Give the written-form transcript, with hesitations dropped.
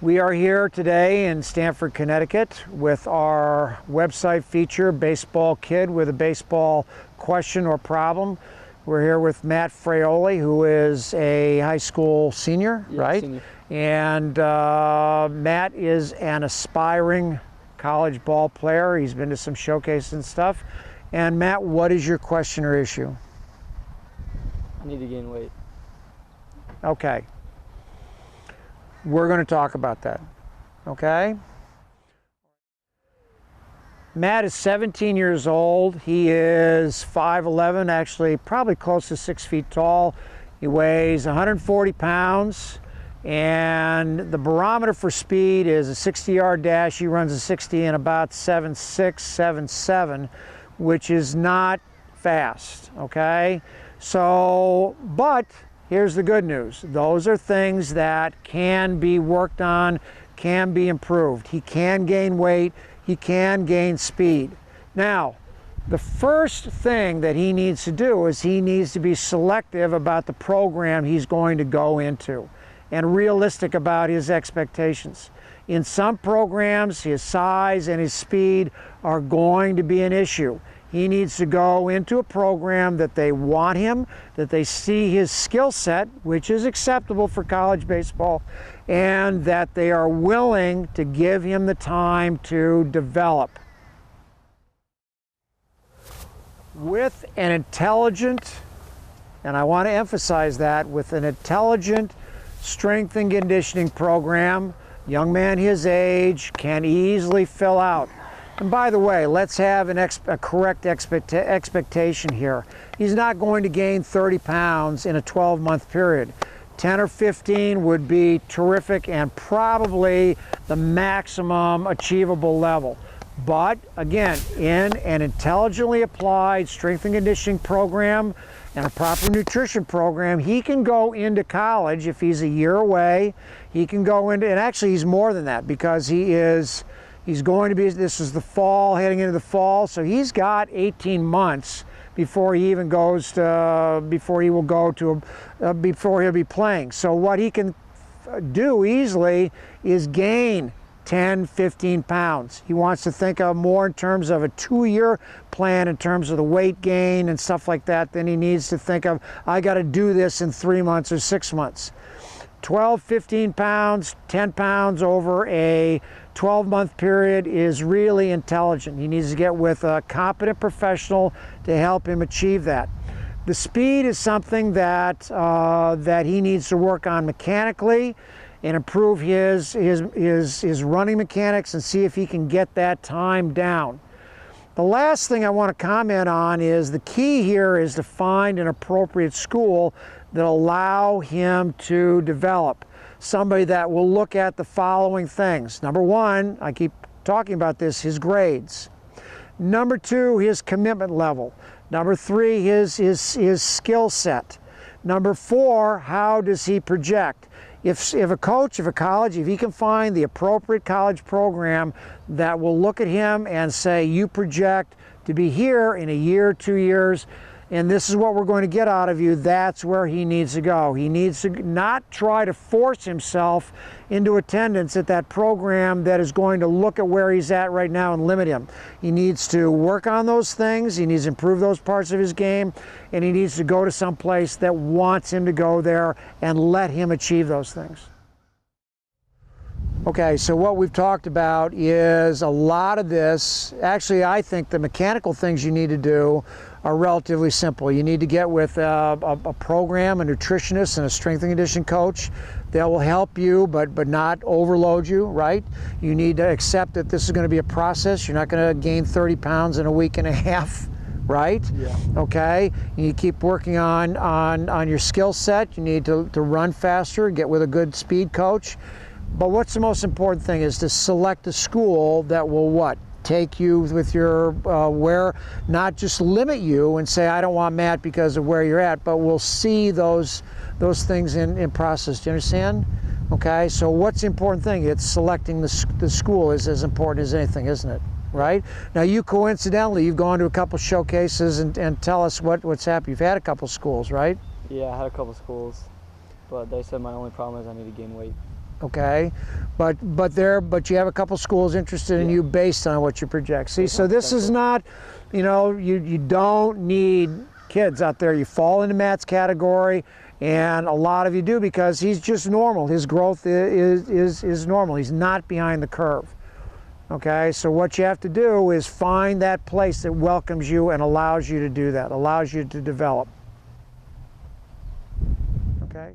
We are here today in Stamford, Connecticut with our website feature, Baseball Kid with a Baseball Question or Problem. We're here with Matt Fraioli, who is a high school senior, Yeah, right? senior. And Matt is an aspiring college ball player. He's been to some showcases and stuff. And Matt, what is your question or issue? I need to gain weight. Okay. We're going to talk about that, okay? Matt is 17 years old. He is 5'11", actually probably close to 6 feet tall. He weighs 140 pounds, and the barometer for speed is a 60-yard dash. He runs a 60 in about 7.6, 7.7, which is not fast, okay? So, but here's the good news. Those are things that can be worked on, can be improved. He can gain weight, he can gain speed. Now, the first thing that he needs to do is he needs to be selective about the program he's going to go into and realistic about his expectations. In some programs, his size and his speed are going to be an issue. He needs to go into a program that they want him, that they see his skill set, which is acceptable for college baseball, and that they are willing to give him the time to develop. With an intelligent, and I want to emphasize that, with an intelligent strength and conditioning program, young man his age can easily fill out. And by the way, let's have a correct expectation here. He's not going to gain 30 pounds in a 12-month period. 10 or 15 would be terrific and probably the maximum achievable level. But again, in an intelligently applied strength and conditioning program and a proper nutrition program, he can go into college if he's a year away. He can go into, and actually he's more than that because he's going to be, this is the fall, heading into the fall, so he's got 18 months before he even goes to, before he'll be playing. So what he can do easily is gain 10, 15 pounds. He wants to think of more in terms of a 2-year plan in terms of the weight gain and stuff like that. Then he needs to think of, I got to do this in 3 months or 6 months. 12, 15 pounds, 10 pounds over a 12-month period is really intelligent. He needs to get with a competent professional to help him achieve that. The speed is something that that he needs to work on mechanically and improve his running mechanics and see if he can get that time down. The last thing I want to comment on is the key here is to find an appropriate school that allow him to develop. Somebody that will look at the following things. Number one, I keep talking about this, his grades. Number two, his commitment level. Number three, his skill set. Number four, how does he project? If a coach of a college, if he can find the appropriate college program that will look at him and say, you project to be here in a year, 2 years, and this is what we're going to get out of you, that's where he needs to go. He needs to not try to force himself into attendance at that program that is going to look at where he's at right now and limit him. He needs to work on those things, he needs to improve those parts of his game, and he needs to go to some place that wants him to go there and let him achieve those things. Okay, so what we've talked about is a lot of this. Actually, I think the mechanical things you need to do are relatively simple. You need to get with a program, a nutritionist, and a strength and conditioning coach that will help you but not overload you, right? You need to accept that this is going to be a process. You're not going to gain 30 pounds in a week and a half, right? Yeah. Okay, you need to keep working on your skill set. You need to run faster, get with a good speed coach. But what's the most important thing is to select a school that will what? Take you with your where, not just limit you and say, I don't want Matt because of where you're at, but we'll see those things in process. Do you understand? Okay, so what's the important thing? It's selecting the school is as important as anything, isn't it? Right? Now you coincidentally, you've gone to a couple showcases and tell us what's happened. You've had a couple schools, right? Yeah, I had a couple schools, but they said my only problem is I need to gain weight. okay? But you have a couple schools interested in you based on what you project. See, so this is not, you know, you don't need kids out there. You fall into Matt's category, and a lot of you do because he's just normal. His growth is normal. He's not behind the curve. Okay, so what you have to do is find that place that welcomes you and allows you to do that, allows you to develop. Okay.